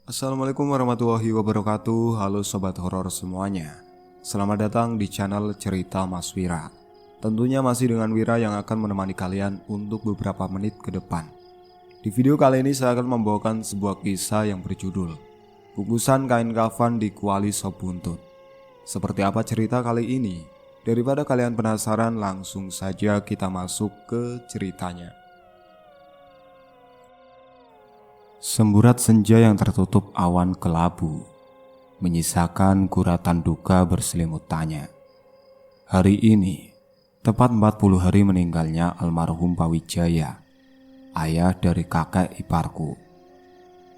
Assalamualaikum warahmatullahi wabarakatuh. Halo sobat horor semuanya. Selamat datang di channel Cerita Mas Wira. Tentunya masih dengan Wira yang akan menemani kalian untuk beberapa menit ke depan. Di video kali ini saya akan membawakan sebuah kisah yang berjudul Bungkusan Kain Kafan di Kuali Sop Buntut. Seperti apa cerita kali ini? Daripada kalian penasaran, langsung saja kita masuk ke ceritanya. Semburat senja yang tertutup awan kelabu menyisakan guratan duka berselimut tanya. Hari ini, tepat 40 hari meninggalnya almarhum Pak Wijaya, ayah dari kakek iparku.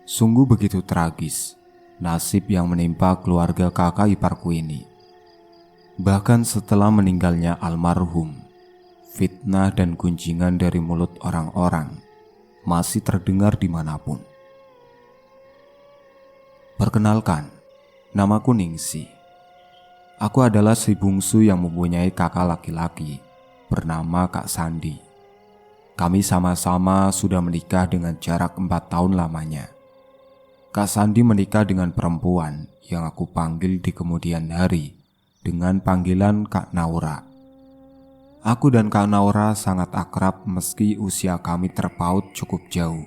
Sungguh begitu tragis nasib yang menimpa keluarga kakak iparku ini. Bahkan setelah meninggalnya almarhum, fitnah dan gunjingan dari mulut orang-orang masih terdengar dimanapun. Perkenalkan, namaku Ningsi. Aku adalah si bungsu yang mempunyai kakak laki-laki bernama Kak Sandi. Kami sama-sama sudah menikah dengan jarak 4 tahun lamanya. Kak Sandi menikah dengan perempuan yang aku panggil di kemudian hari dengan panggilan Kak Naura. Aku dan Kak Naura sangat akrab meski usia kami terpaut cukup jauh.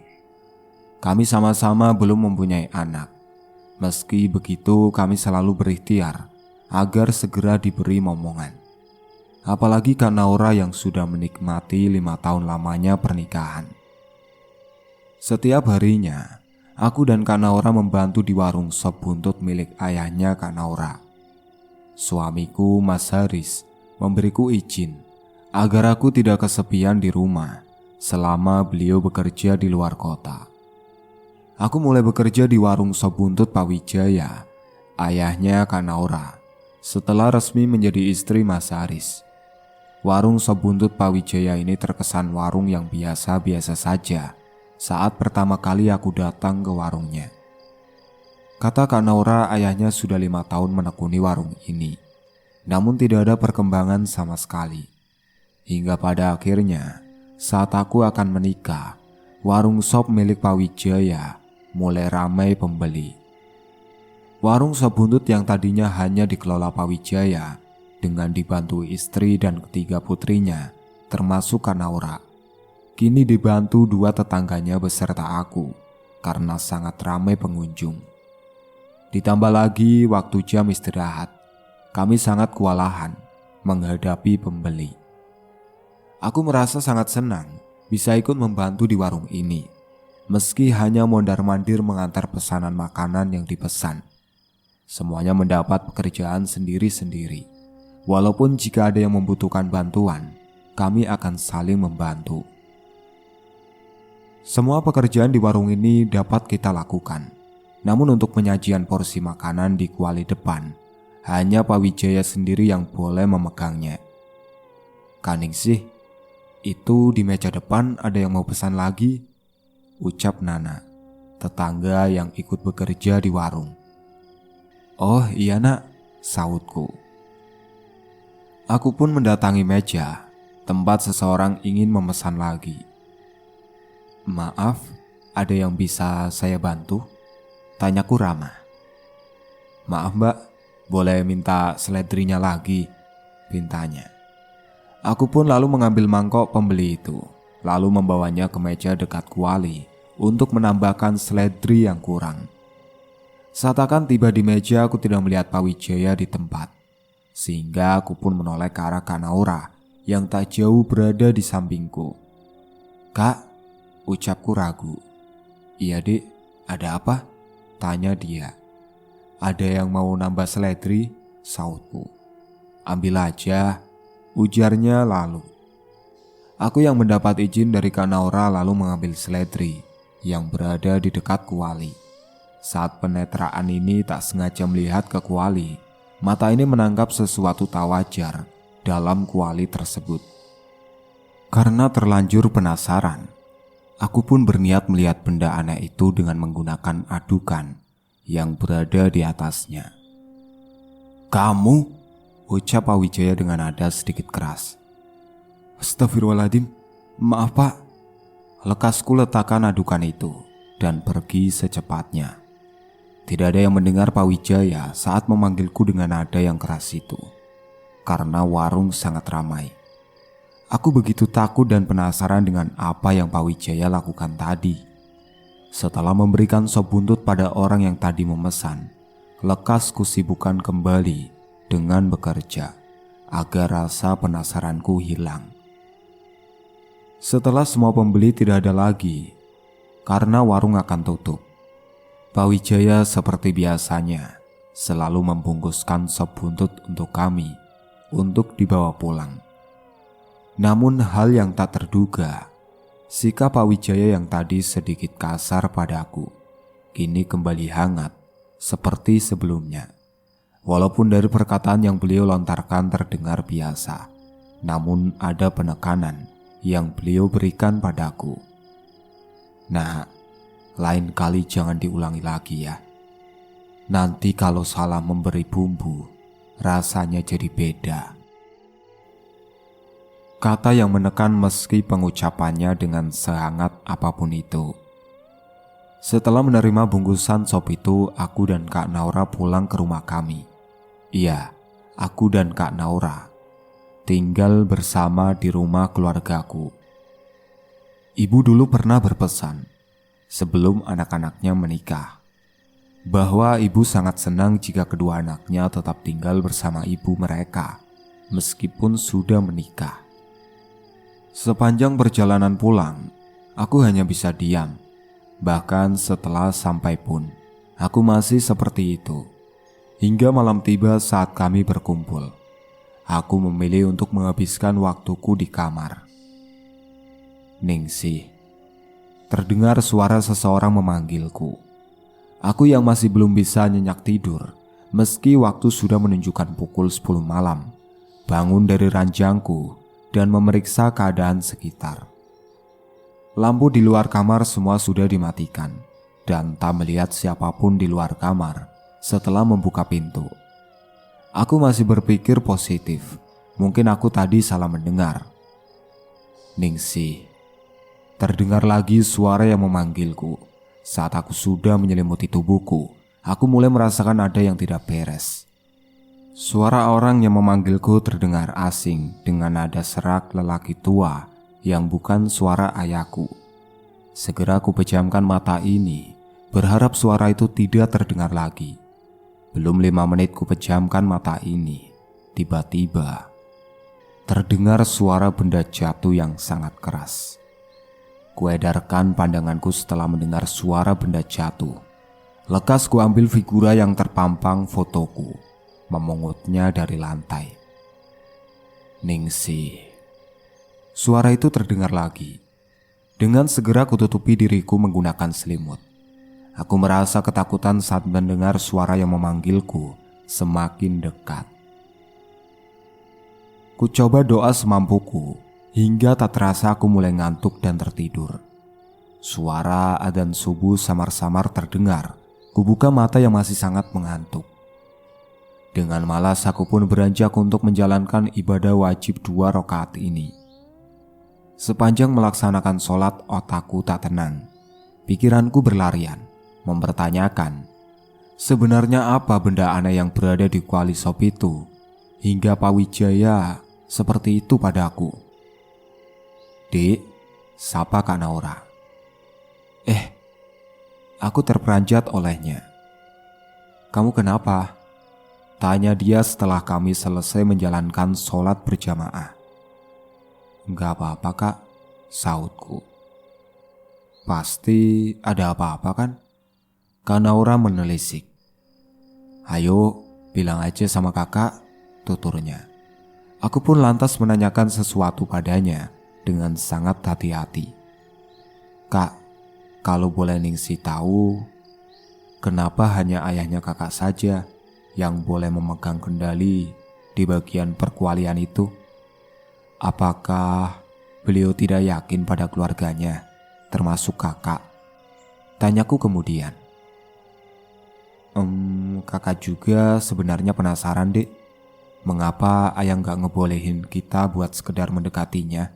Kami sama-sama belum mempunyai anak. Meski begitu, kami selalu berikhtiar agar segera diberi momongan. Apalagi Kak Naura yang sudah menikmati 5 tahun lamanya pernikahan. Setiap harinya, aku dan Kak Naura membantu di warung sop buntut milik ayahnya Kak Naura. Suamiku, Mas Haris, memberiku izin agar aku tidak kesepian di rumah selama beliau bekerja di luar kota. Aku mulai bekerja di warung sop buntut Pak Wijaya, ayahnya Kak Naura, setelah resmi menjadi istri Mas Haris. Warung sop buntut Pak Wijaya ini terkesan warung yang biasa-biasa saja saat pertama kali aku datang ke warungnya. Kata Kak Naura, ayahnya sudah 5 tahun menekuni warung ini, namun tidak ada perkembangan sama sekali. Hingga pada akhirnya, saat aku akan menikah, warung sop milik Pak Wijaya mulai ramai pembeli. Warung sop buntut yang tadinya hanya dikelola Pak Wijaya dengan dibantu istri dan ketiga putrinya, termasuk Kak Naura, kini dibantu 2 tetangganya beserta aku karena sangat ramai pengunjung. Ditambah lagi waktu jam istirahat, kami sangat kewalahan menghadapi pembeli. Aku merasa sangat senang bisa ikut membantu di warung ini, meski hanya mondar-mandir mengantar pesanan makanan yang dipesan. Semuanya mendapat pekerjaan sendiri-sendiri. Walaupun jika ada yang membutuhkan bantuan, kami akan saling membantu. Semua pekerjaan di warung ini dapat kita lakukan. Namun untuk penyajian porsi makanan di kuali depan, hanya Pak Wijaya sendiri yang boleh memegangnya. "Kaningsih, itu di meja depan ada yang mau pesan lagi?" ucap Nana, tetangga yang ikut bekerja di warung. "Oh iya nak," sautku. Aku pun mendatangi meja tempat seseorang ingin memesan lagi. "Maaf, ada yang bisa saya bantu?" tanyaku ramah. "Maaf mbak, boleh minta seledrinya lagi?" pintanya. Aku pun lalu mengambil mangkok pembeli itu, lalu membawanya ke meja dekat kuali untuk menambahkan seledri yang kurang. Saat akan tiba di meja, aku tidak melihat Pak Wijaya di tempat, sehingga aku pun menoleh ke arah Kak Naura yang tak jauh berada di sampingku. "Kak," ucapku ragu. "Iya dek, ada apa?" tanya dia. "Ada yang mau nambah seledri?" sautku. "Ambil aja," ujarnya lalu. Aku yang mendapat izin dari Kak Naura lalu mengambil seledri yang berada di dekat kuali. Saat penetraan ini tak sengaja melihat ke kuali, mata ini menangkap sesuatu tak wajar dalam kuali tersebut. Karena terlanjur penasaran, aku pun berniat melihat benda aneh itu dengan menggunakan adukan yang berada di atasnya. "Kamu?" ucap Pak Wijaya dengan nada sedikit keras. "Astagfirullahaladzim, maaf pak." Lekasku letakkan adukan itu dan pergi secepatnya. Tidak ada yang mendengar Pak Wijaya saat memanggilku dengan nada yang keras itu, karena warung sangat ramai. Aku begitu takut dan penasaran dengan apa yang Pak Wijaya lakukan tadi. Setelah memberikan sop buntut pada orang yang tadi memesan, lekas kusibukkan kembali dengan bekerja agar rasa penasaranku hilang. Setelah semua pembeli tidak ada lagi, karena warung akan tutup, Pak Wijaya seperti biasanya selalu membungkuskan sop buntut untuk kami untuk dibawa pulang. Namun hal yang tak terduga, sikap Pak Wijaya yang tadi sedikit kasar padaku kini kembali hangat seperti sebelumnya. Walaupun dari perkataan yang beliau lontarkan terdengar biasa, namun ada penekanan yang beliau berikan padaku. Nah, lain kali jangan diulangi lagi ya. Nanti kalau salah memberi bumbu, rasanya jadi beda. Kata yang menekan meski pengucapannya dengan sehangat apapun itu. Setelah menerima bungkusan sop itu, aku dan Kak Naura pulang ke rumah kami. Iya, aku dan Kak Naura tinggal bersama di rumah keluargaku. Ibu dulu pernah berpesan sebelum anak-anaknya menikah bahwa ibu sangat senang jika kedua anaknya tetap tinggal bersama ibu mereka meskipun sudah menikah. Sepanjang perjalanan pulang, aku hanya bisa diam. Bahkan setelah sampai pun, aku masih seperti itu. Hingga malam tiba saat kami berkumpul, aku memilih untuk menghabiskan waktuku di kamar. Ningsih, terdengar suara seseorang memanggilku. Aku yang masih belum bisa nyenyak tidur, meski waktu sudah menunjukkan pukul 10 malam, bangun dari ranjangku dan memeriksa keadaan sekitar. Lampu di luar kamar semua sudah dimatikan, dan tak melihat siapapun di luar kamar. Setelah membuka pintu, aku masih berpikir positif. Mungkin aku tadi salah mendengar. Ningsih, terdengar lagi suara yang memanggilku. Saat aku sudah menyelimuti tubuhku, aku mulai merasakan ada yang tidak beres. Suara orang yang memanggilku terdengar asing dengan nada serak lelaki tua yang bukan suara ayahku. Segera aku pejamkan mata ini, berharap suara itu tidak terdengar lagi. Belum 5 menit ku pejamkan mata ini, tiba-tiba terdengar suara benda jatuh yang sangat keras. Kuedarkan pandanganku setelah mendengar suara benda jatuh. Lekas ku ambil figura yang terpampang fotoku, memungutnya dari lantai. Ningsih. Suara itu terdengar lagi. Dengan segera kututupi diriku menggunakan selimut. Aku merasa ketakutan saat mendengar suara yang memanggilku semakin dekat. Ku coba doa semampuku hingga tak terasa aku mulai ngantuk dan tertidur. Suara adzan subuh samar-samar terdengar. Ku buka mata yang masih sangat mengantuk. Dengan malas aku pun beranjak untuk menjalankan ibadah wajib 2 rakaat ini. Sepanjang melaksanakan sholat, otakku tak tenang. Pikiranku berlarian, mempertanyakan sebenarnya apa benda aneh yang berada di kuali sop itu hingga Pak Wijaya seperti itu padaku. Dik, sapa Kak Naura. Aku terperanjat olehnya. Kamu kenapa? Tanya dia setelah kami selesai menjalankan sholat berjamaah. Enggak apa-apa Kak, sautku. Pasti ada apa-apa kan? Kak Naura menelisik. Ayo, bilang aja sama kakak, tuturnya. Aku pun lantas menanyakan sesuatu padanya dengan sangat hati-hati. Kak, kalau boleh Ningsih tahu, kenapa hanya ayahnya kakak saja yang boleh memegang kendali di bagian perkualian itu? Apakah beliau tidak yakin pada keluarganya, termasuk kakak? Tanyaku kemudian. Kakak juga sebenarnya penasaran dek, mengapa ayah gak ngebolehin kita buat sekedar mendekatinya.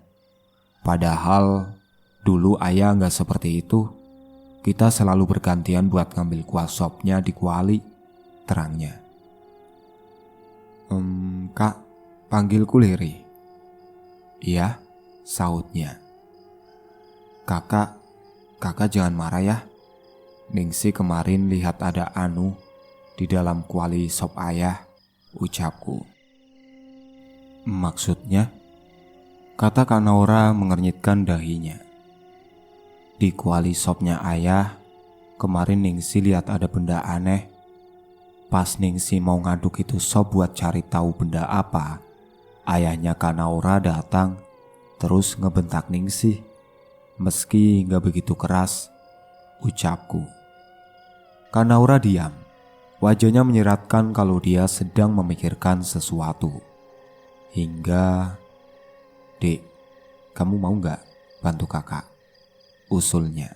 Padahal dulu ayah gak seperti itu. Kita selalu bergantian buat ngambil kuah sopnya di kuali, terangnya. Kak, panggilku Liri. Iya, sahutnya. Kakak jangan marah ya. Ningsi kemarin lihat ada anu di dalam kuali sop ayah, ucapku. Maksudnya? Kata Kak Naura mengernyitkan dahinya. Di kuali sopnya ayah, kemarin Ningsi lihat ada benda aneh. Pas Ningsi mau ngaduk itu sop buat cari tahu benda apa, ayahnya Kak Naura datang terus ngebentak Ningsi. Meski gak begitu keras, ucapku. Kak Naura diam. Wajahnya menyeratkan kalau dia sedang memikirkan sesuatu. Hingga, "Dek, kamu mau gak bantu kakak?" usulnya.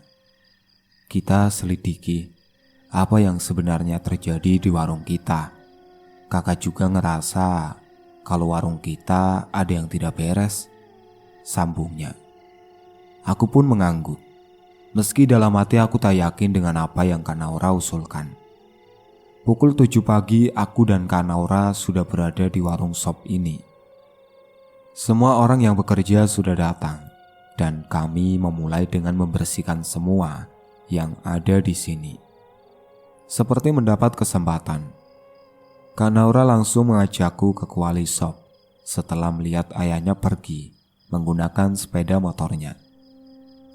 Kita selidiki apa yang sebenarnya terjadi di warung kita. Kakak juga ngerasa kalau warung kita ada yang tidak beres, sambungnya. Aku pun mengangguk. Meski dalam hati aku tak yakin dengan apa yang Kak Naura usulkan. Pukul 7 pagi aku dan Kak Naura sudah berada di warung sop ini. Semua orang yang bekerja sudah datang dan kami memulai dengan membersihkan semua yang ada di sini. Seperti mendapat kesempatan, Kak Naura langsung mengajakku ke kuali sop setelah melihat ayahnya pergi menggunakan sepeda motornya.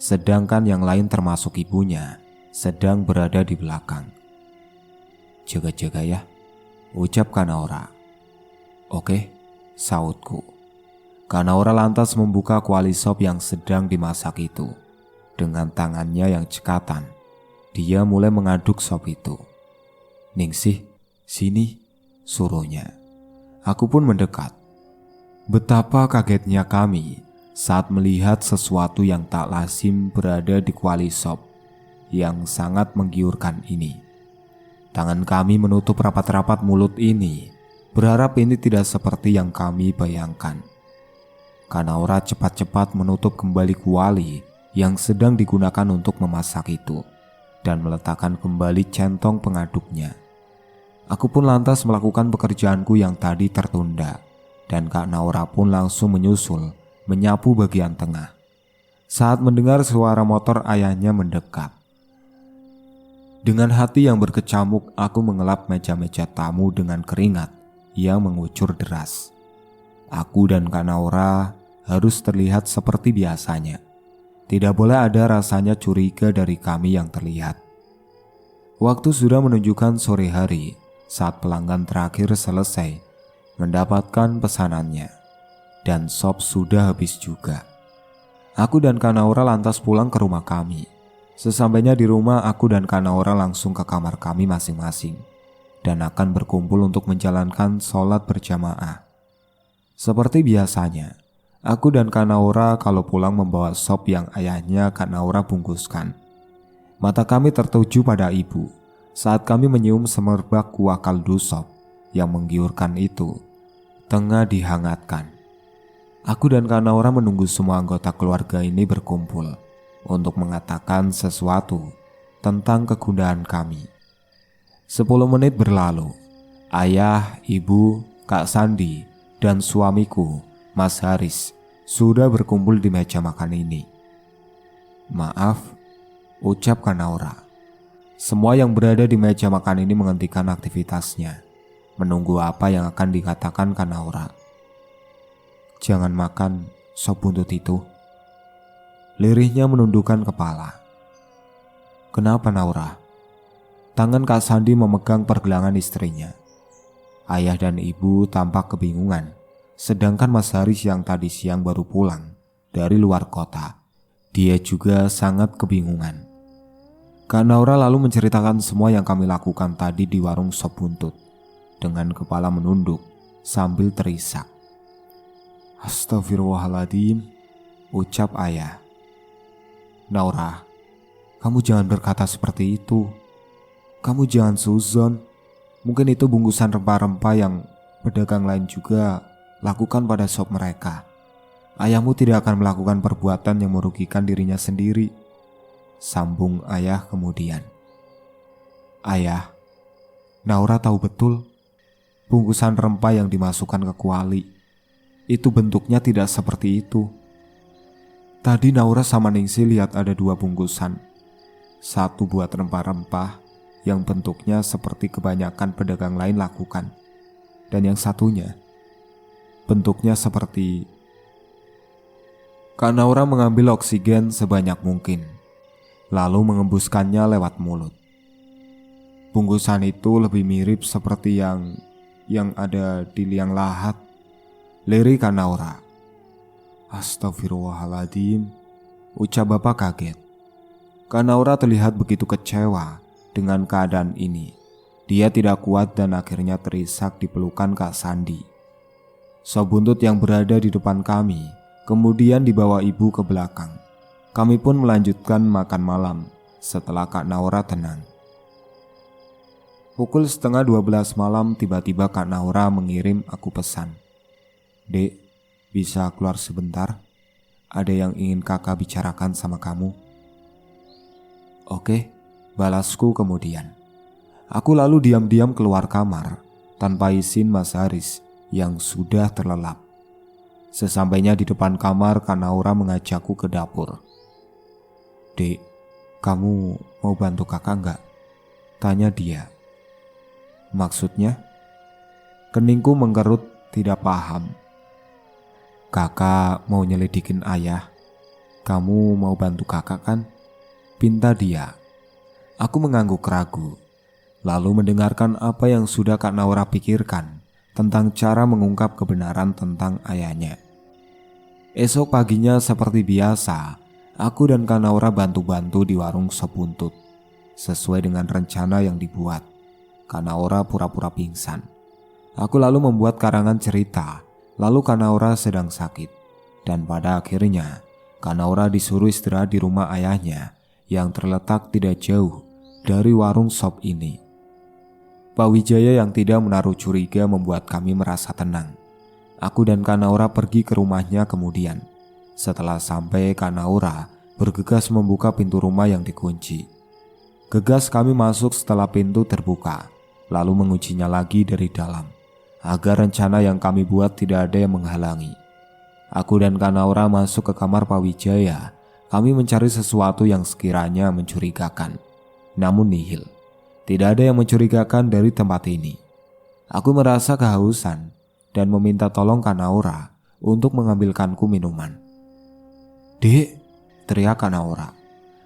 Sedangkan yang lain termasuk ibunya sedang berada di belakang. "Jaga-jaga ya," ucap Kak Naura. "Oke," sahutku. Kak Naura lantas membuka kuali sop yang sedang dimasak itu. Dengan tangannya yang cekatan, dia mulai mengaduk sop itu. "Ningsih, sini," suruhnya. Aku pun mendekat. Betapa kagetnya kami saat melihat sesuatu yang tak lazim berada di kuali sop yang sangat menggiurkan ini. Tangan kami menutup rapat-rapat mulut ini, berharap ini tidak seperti yang kami bayangkan. Kak Naura cepat-cepat menutup kembali kuali yang sedang digunakan untuk memasak itu dan meletakkan kembali centong pengaduknya. Aku pun lantas melakukan pekerjaanku yang tadi tertunda, dan Kak Naura pun langsung menyusul menyapu bagian tengah. Saat mendengar suara motor ayahnya mendekat, dengan hati yang berkecamuk aku mengelap meja-meja tamu dengan keringat yang mengucur deras. Aku dan Kak Naura harus terlihat seperti biasanya. Tidak boleh ada rasanya curiga dari kami yang terlihat. Waktu sudah menunjukkan sore hari saat pelanggan terakhir selesai mendapatkan pesanannya. Dan sop sudah habis juga. Aku dan Kak Naura lantas pulang ke rumah kami. Sesampainya di rumah, aku dan Kak Naura langsung ke kamar kami masing-masing dan akan berkumpul untuk menjalankan sholat berjamaah. Seperti biasanya, aku dan Kak Naura kalau pulang membawa sop yang ayahnya Kak Naura bungkuskan. Mata kami tertuju pada ibu saat kami menyium semerbak kuah kaldu sop yang menggiurkan itu tengah dihangatkan. Aku dan Kak Naura menunggu semua anggota keluarga ini berkumpul untuk mengatakan sesuatu tentang kegundahan kami. 10 menit berlalu. Ayah, ibu, Kak Sandi, dan suamiku, Mas Haris, sudah berkumpul di meja makan ini. "Maaf," ucap Kak Naura. Semua yang berada di meja makan ini menghentikan aktivitasnya, menunggu apa yang akan dikatakan Kak Naura. "Jangan makan sop buntut itu." Lirihnya menundukkan kepala. "Kenapa, Naura?" Tangan Kak Sandi memegang pergelangan istrinya. Ayah dan ibu tampak kebingungan, sedangkan Mas Haris yang tadi siang baru pulang dari luar kota, dia juga sangat kebingungan. Kak Naura lalu menceritakan semua yang kami lakukan tadi di warung sop buntut, dengan kepala menunduk sambil terisak. "Astagfirullahaladzim," ucap ayah. "Naura, kamu jangan berkata seperti itu. Kamu jangan suzon. Mungkin itu bungkusan rempah-rempah yang pedagang lain juga lakukan pada sop mereka. Ayahmu tidak akan melakukan perbuatan yang merugikan dirinya sendiri," sambung ayah kemudian. Ayah, Naura tahu betul bungkusan rempah yang dimasukkan ke kuali itu bentuknya tidak seperti itu. Tadi Naura sama Ningsi lihat ada 2 bungkusan. Satu buat rempah-rempah yang bentuknya seperti kebanyakan pedagang lain lakukan. Dan yang satunya bentuknya seperti... Kak Naura mengambil oksigen sebanyak mungkin, lalu mengembuskannya lewat mulut. Bungkusan itu lebih mirip seperti yang ada di liang lahat, lirik Kak Naura. Astagfirullahaladzim, ucap bapak kaget. Kak Naura terlihat begitu kecewa dengan keadaan ini. Dia tidak kuat dan akhirnya terisak di pelukan Kak Sandi. Sop buntut yang berada di depan kami kemudian dibawa ibu ke belakang. Kami pun melanjutkan makan malam setelah Kak Naura tenang. Pukul 11:30 malam tiba-tiba Kak Naura mengirim aku pesan. Dek, bisa keluar sebentar? Ada yang ingin kakak bicarakan sama kamu. Oke, balasku kemudian. Aku lalu diam-diam keluar kamar tanpa izin Mas Haris yang sudah terlelap. Sesampainya di depan kamar, Kak Naura mengajakku ke dapur. Dek, kamu mau bantu kakak enggak? Tanya dia. Maksudnya? Keningku mengkerut tidak paham. Kakak mau nyelidikin ayah. Kamu mau bantu kakak kan? Pinta dia. Aku mengangguk ragu, lalu mendengarkan apa yang sudah Kak Naura pikirkan tentang cara mengungkap kebenaran tentang ayahnya. Esok paginya seperti biasa, aku dan Kak Naura bantu-bantu di warung sop buntut. Sesuai dengan rencana yang dibuat, Kak Naura pura-pura pingsan. Aku lalu membuat karangan cerita, lalu Kak Naura sedang sakit. Dan pada akhirnya, Kak Naura disuruh istirahat di rumah ayahnya yang terletak tidak jauh dari warung sop ini. Pak Wijaya yang tidak menaruh curiga membuat kami merasa tenang. Aku dan Kak Naura pergi ke rumahnya kemudian. Setelah sampai, Kak Naura bergegas membuka pintu rumah yang dikunci. Gegas kami masuk setelah pintu terbuka, lalu menguncinya lagi dari dalam, agar rencana yang kami buat tidak ada yang menghalangi. Aku dan Kak Naura masuk ke kamar Pak Wijaya. Kami mencari sesuatu yang sekiranya mencurigakan. Namun nihil. Tidak ada yang mencurigakan dari tempat ini. Aku merasa kehausan dan meminta tolong Kak Naura untuk mengambilkanku minuman. Dek, teriak Kak Naura.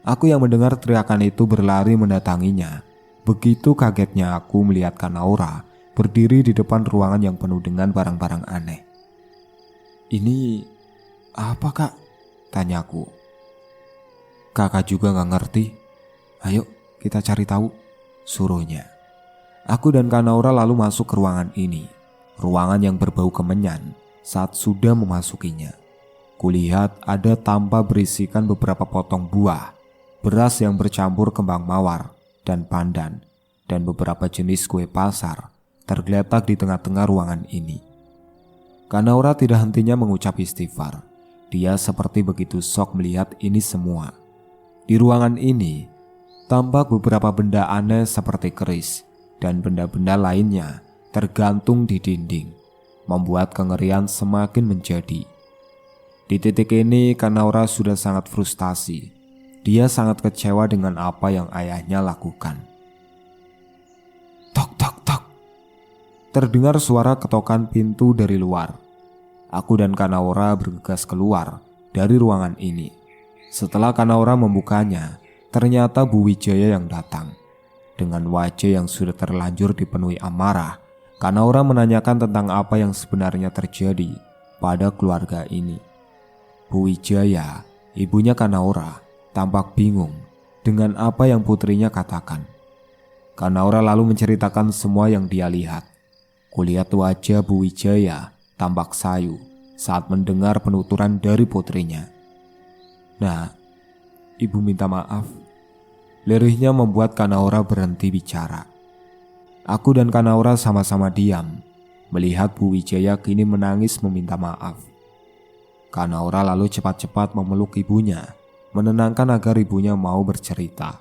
Aku yang mendengar teriakan itu berlari mendatanginya. Begitu kagetnya aku melihat Kak Naura berdiri di depan ruangan yang penuh dengan barang-barang aneh. Ini apa Kak? Tanyaku. Kakak juga gak ngerti. Ayo kita cari tahu, suruhnya. Aku dan Kak Naura lalu masuk ke ruangan ini. Ruangan yang berbau kemenyan. Saat sudah memasukinya, kulihat ada tampak berisikan beberapa potong buah, beras yang bercampur kembang mawar dan pandan, dan beberapa jenis kue pasar tergeletak di tengah-tengah ruangan ini. Kak Naura tidak hentinya mengucap istighfar. Dia seperti begitu shock melihat ini semua. Di ruangan ini tampak beberapa benda aneh seperti keris dan benda-benda lainnya tergantung di dinding, membuat kengerian semakin menjadi. Di titik ini Kak Naura sudah sangat frustasi. Dia sangat kecewa dengan apa yang ayahnya lakukan. Tok tok tok. Terdengar suara ketokan pintu dari luar. Aku dan Kak Naura bergegas keluar dari ruangan ini. Setelah Kak Naura membukanya, ternyata Bu Wijaya yang datang. Dengan wajah yang sudah terlanjur dipenuhi amarah, Kak Naura menanyakan tentang apa yang sebenarnya terjadi pada keluarga ini. Bu Wijaya, ibunya Kak Naura, tampak bingung dengan apa yang putrinya katakan. Kak Naura lalu menceritakan semua yang dia lihat. Kulihat wajah Bu Wijaya tampak sayu saat mendengar penuturan dari putrinya. Nah, ibu minta maaf. Lirihnya membuat Kak Naura berhenti bicara. Aku dan Kak Naura sama-sama diam, melihat Bu Wijaya kini menangis meminta maaf. Kak Naura lalu cepat-cepat memeluk ibunya, menenangkan agar ibunya mau bercerita.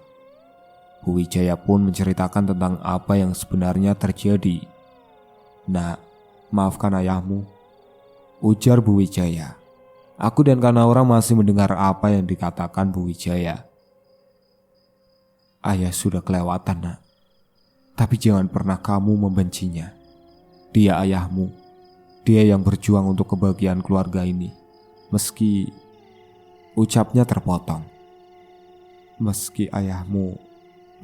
Bu Wijaya pun menceritakan tentang apa yang sebenarnya terjadi. "Nak, maafkan ayahmu," ujar Bu Wijaya. Aku dan Kak Naura masih mendengar apa yang dikatakan Bu Wijaya. "Ayah sudah kelewatan, Nak. Tapi jangan pernah kamu membencinya. Dia ayahmu. Dia yang berjuang untuk kebahagiaan keluarga ini. Meski..." Ucapnya terpotong. "Meski ayahmu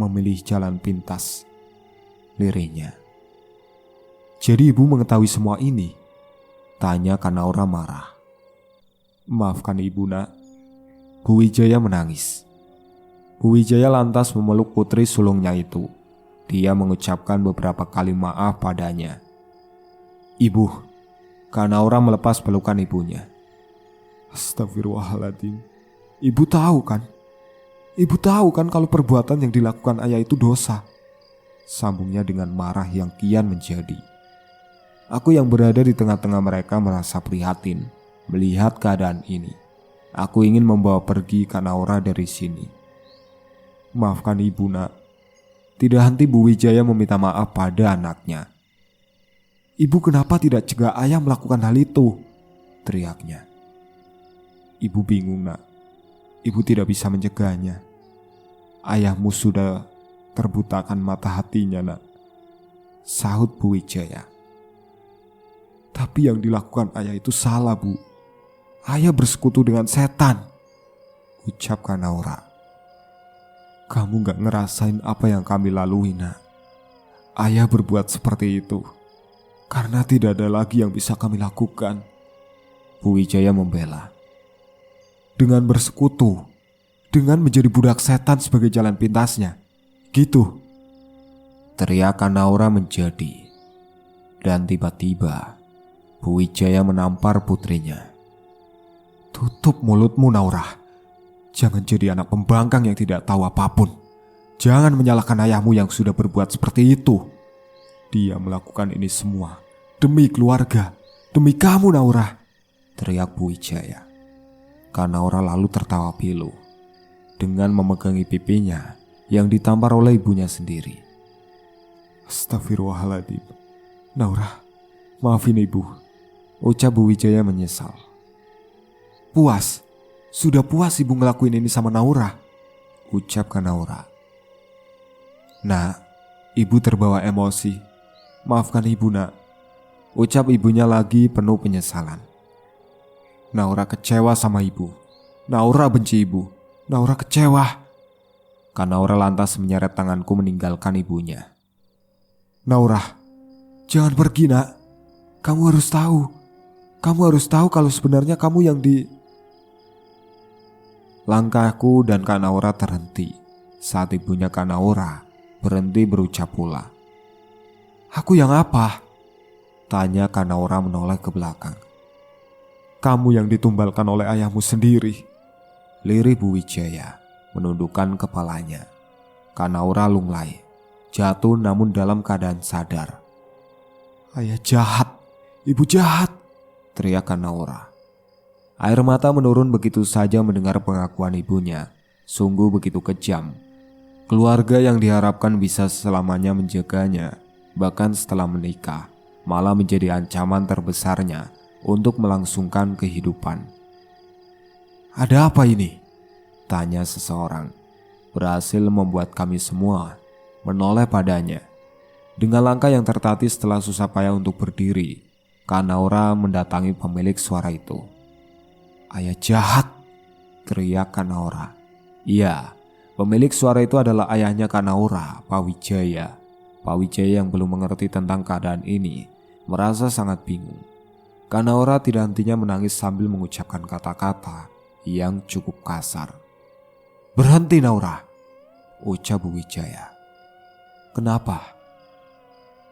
memilih jalan pintas," lirihnya. "Jadi ibu mengetahui semua ini?" tanya Kak Naura marah. "Maafkan ibu, Nak." Bu Wijaya menangis. Bu Wijaya lantas memeluk putri sulungnya itu. Dia mengucapkan beberapa kali maaf padanya. "Ibu," Kak Naura melepas pelukan ibunya. "Astagfirullahaladzim. Ibu tahu kan? Ibu tahu kan kalau perbuatan yang dilakukan ayah itu dosa," sambungnya dengan marah yang kian menjadi. Aku yang berada di tengah-tengah mereka merasa prihatin melihat keadaan ini. Aku ingin membawa pergi Kak Naura dari sini. "Maafkan ibu, Nak." Tidak henti Bu Wijaya meminta maaf pada anaknya. "Ibu kenapa tidak cegah ayah melakukan hal itu?" teriaknya. "Ibu bingung, Nak. Ibu tidak bisa mencegahnya. Ayahmu sudah terbutakan mata hatinya, Nak," sahut Bu Wijaya. "Tapi yang dilakukan ayah itu salah, Bu. Ayah bersekutu dengan setan," ucap Kak Naura. "Kamu gak ngerasain apa yang kami lalui, Nak. Ayah berbuat seperti itu karena tidak ada lagi yang bisa kami lakukan," Bu Wijaya membela. "Dengan bersekutu, dengan menjadi budak setan sebagai jalan pintasnya, gitu?" teriak Kak Naura menjadi. Dan tiba-tiba Bu Wijaya menampar putrinya. "Tutup mulutmu, Naura. Jangan jadi anak pembangkang yang tidak tahu apapun. Jangan menyalahkan ayahmu yang sudah berbuat seperti itu. Dia melakukan ini semua demi keluarga, demi kamu, Naura," teriak Bu Wijaya. Kak Naura lalu tertawa pilu dengan memegangi pipinya yang ditampar oleh ibunya sendiri. "Astagfirullahaladzim. Naura, maafin ibu," ucap Bu Wijaya menyesal. "Puas? Sudah puas ibu ngelakuin ini sama Naura?" ucap Kak Naura. "Nak, ibu terbawa emosi. Maafkan ibu, Nak," ucap ibunya lagi penuh penyesalan. "Naura kecewa sama ibu. Naura benci ibu. Naura kecewa." Kak Naura lantas menyeret tanganku meninggalkan ibunya. "Naura, jangan pergi, Nak. Kamu harus tahu. Kamu harus tahu kalau sebenarnya kamu yang di..." Langkahku dan Kak Naura terhenti saat ibunya Kak Naura berhenti berucap pula. "Aku yang apa?" tanya Kak Naura menoleh ke belakang. "Kamu yang ditumbalkan oleh ayahmu sendiri," lirih Bu Wijaya menundukkan kepalanya. Kak Naura lunglai, jatuh namun dalam keadaan sadar. "Ayah jahat, ibu jahat," teriak Kak Naura. Air mata menurun begitu saja mendengar pengakuan ibunya. Sungguh begitu kejam. Keluarga yang diharapkan bisa selamanya menjaganya, bahkan setelah menikah, malah menjadi ancaman terbesarnya untuk melangsungkan kehidupan. "Ada apa ini?" tanya seseorang. Berhasil membuat kami semua menoleh padanya. Dengan langkah yang tertatih setelah susah payah untuk berdiri, Kak Naura mendatangi pemilik suara itu. "Ayah jahat!" teriak Kak Naura. Iya, pemilik suara itu adalah ayahnya Kak Naura, Pak Wijaya. Pak Wijaya yang belum mengerti tentang keadaan ini merasa sangat bingung. Kak Naura tidak hentinya menangis sambil mengucapkan kata-kata yang cukup kasar. "Berhenti, Naura!" ucap Bu Wijaya. "Kenapa?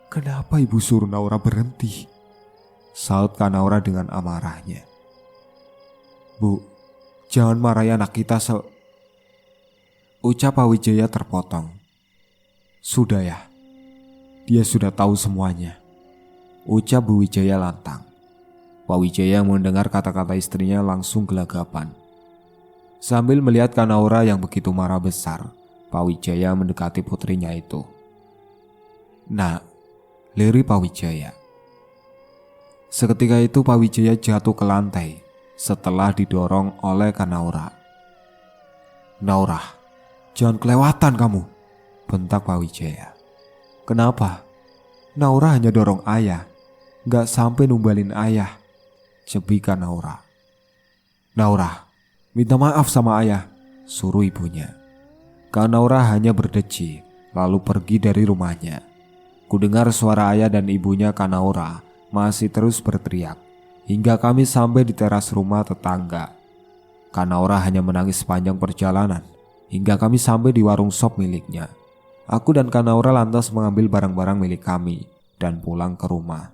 Kenapa ibu suruh Naura berhenti?" saut Kak Naura dengan amarahnya. "Bu, jangan marahi anak kita ucap Pak Wijaya terpotong. "Sudah ya, dia sudah tahu semuanya," ucap Bu Wijaya lantang. Pak Wijaya mendengar kata-kata istrinya langsung gelagapan. Sambil melihat Kanaura yang begitu marah besar, Pak Wijaya mendekati putrinya itu. "Nak," lirik Pak Wijaya. Seketika itu Pak Wijaya jatuh ke lantai setelah didorong oleh Kanaura. "Naura, jangan kelewatan kamu," bentak Pak Wijaya. "Kenapa? Naura hanya dorong ayah, gak sampai numbalin ayah," cebik Kanaura. "Naura, minta maaf sama ayah," suruh ibunya. Kanaura hanya berdeci lalu pergi dari rumahnya. Kudengar suara ayah dan ibunya Kanaura masih terus berteriak hingga kami sampai di teras rumah tetangga. Kanaura hanya menangis sepanjang perjalanan hingga kami sampai di warung sop miliknya. Aku dan Kanaura lantas mengambil barang-barang milik kami dan pulang ke rumah.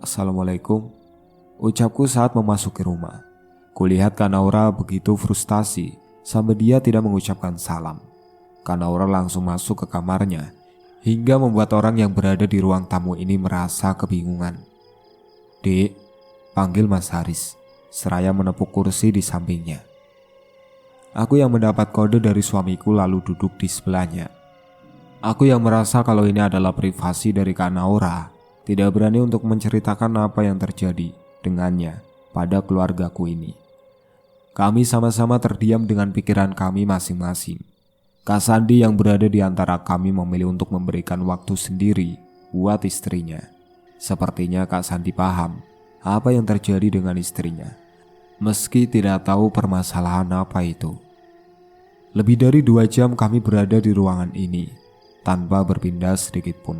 "Assalamualaikum," ucapku saat memasuki rumah. Kulihat Kanaura begitu frustasi sampai dia tidak mengucapkan salam. Kanaura langsung masuk ke kamarnya hingga membuat orang yang berada di ruang tamu ini merasa kebingungan. "Dek," panggil Mas Haris, seraya menepuk kursi di sampingnya. Aku yang mendapat kode dari suamiku lalu duduk di sebelahnya. Aku yang merasa kalau ini adalah privasi dari Kanaura, tidak berani untuk menceritakan apa yang terjadi dengannya pada keluargaku ini. Kami sama-sama terdiam dengan pikiran kami masing-masing. Kak Sandi yang berada di antara kami memilih untuk memberikan waktu sendiri buat istrinya. Sepertinya Kak Sandi paham apa yang terjadi dengan istrinya, meski tidak tahu permasalahan apa itu. Lebih dari 2 jam kami berada di ruangan ini tanpa berpindah sedikit pun.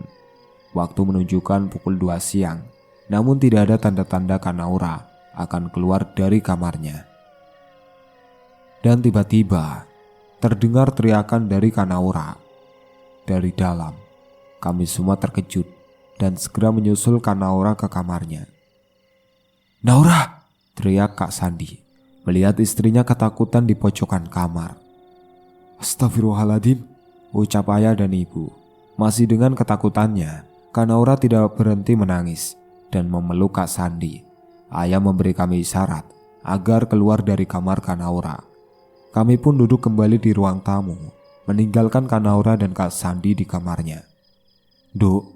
Waktu menunjukkan pukul 2 siang, namun tidak ada tanda-tanda Kanaura akan keluar dari kamarnya. Dan tiba-tiba terdengar teriakan dari Kanaura. Dari dalam, kami semua terkejut dan segera menyusul Kanaura ke kamarnya. "Naura!" teriak Kak Sandi melihat istrinya ketakutan di pojokan kamar. "Astagfirullahaladzim," ucap ayah dan ibu. Masih dengan ketakutannya, Kanaura tidak berhenti menangis dan memeluk Kak Sandi. Ayah memberi kami isyarat agar keluar dari kamar Kanaura. Kami pun duduk kembali di ruang tamu, meninggalkan Kanaura dan Kak Sandi di kamarnya. "Duk,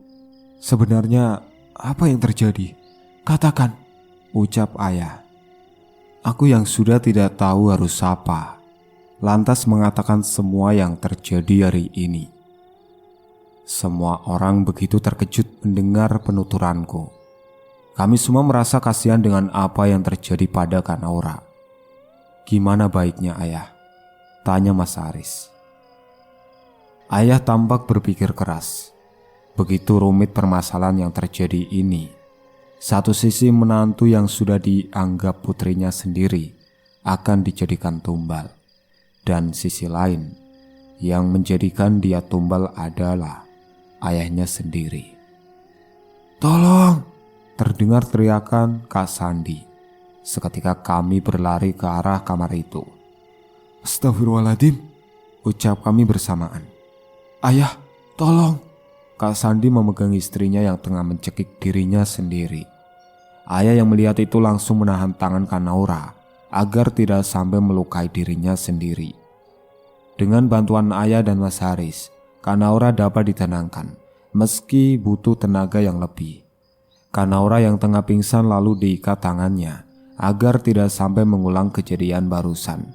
sebenarnya apa yang terjadi? Katakan," ucap ayah. Aku yang sudah tidak tahu harus apa, lantas mengatakan semua yang terjadi hari ini. Semua orang begitu terkejut mendengar penuturanku. Kami semua merasa kasihan dengan apa yang terjadi pada Kanaura. "Gimana baiknya ayah?" tanya Mas Haris. Ayah tampak berpikir keras. Begitu rumit permasalahan yang terjadi ini. Satu sisi menantu yang sudah dianggap putrinya sendiri akan dijadikan tumbal, dan sisi lain yang menjadikan dia tumbal adalah ayahnya sendiri. "Tolong!" terdengar teriakan Kak Sandi. Seketika kami berlari ke arah kamar itu. "Astagfirullahaladzim," ucap kami bersamaan. "Ayah, tolong!" Kak Sandi memegang istrinya yang tengah mencekik dirinya sendiri. Ayah yang melihat itu langsung menahan tangan Kanaura agar tidak sampai melukai dirinya sendiri. Dengan bantuan ayah dan Mas Haris, Kanaura dapat ditenangkan meski butuh tenaga yang lebih. Kanaura yang tengah pingsan lalu diikat tangannya agar tidak sampai mengulang kejadian barusan.